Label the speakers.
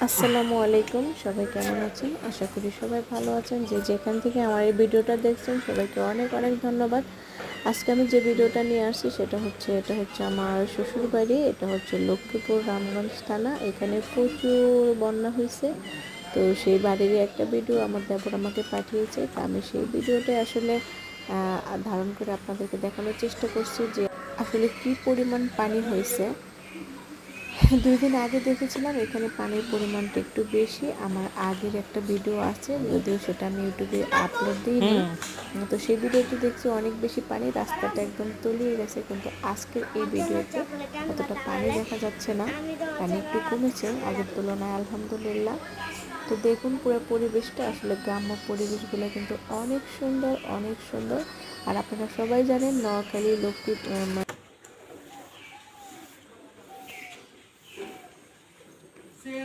Speaker 1: আসসালামু আলাইকুম, সবাই কেমন আছেন? আশা করি সবাই ভালো আছেন। যে যেখান থেকে আমার এই ভিডিওটা দেখছেন সবাইকে অনেক অনেক ধন্যবাদ। আজকে আমি যে ভিডিওটা নিয়ে আসছি এটা হচ্ছে আমার শ্বশুর বাড়ি। এটা হচ্ছে লক্ষ্মীপুর রামগঞ্জ থানা। এখানে প্রচুর বন্যা হয়েছে। তো সেই বাড়িরই একটা ভিডিও আমার দেবর আমাকে পাঠিয়েছে। তো আমি সেই ভিডিওটা আসলে ধারণ করে আপনাদেরকে দেখানোর চেষ্টা করছি যে আসলে কি পরিমাণ পানি হয়েছে। 2 দিন আগে দেখেছিলাম এখানে পানির পরিমাণটা একটু বেশি। আমার আগের একটা ভিডিও আছে, যদিও সেটা আমি ইউটিউবে আপলোড দিইনি। তো সেই ভিডিওতে দেখছি অনেক বেশি পানি, রাস্তাটা একদম তলিয়ে গেছে। কিন্তু আজকের এই ভিডিওতে অতটা পানি দেখা যাচ্ছে না, পানি একটু কমেছে আগের তুলনায়, আলহামদুলিল্লাহ। তো দেখুন পুরো পরিবেশটা, আসলে গ্রাম্য পরিবেশগুলো কিন্তু অনেক সুন্দর, অনেক সুন্দর। আর আপনারা সবাই জানেন নোয়াখালী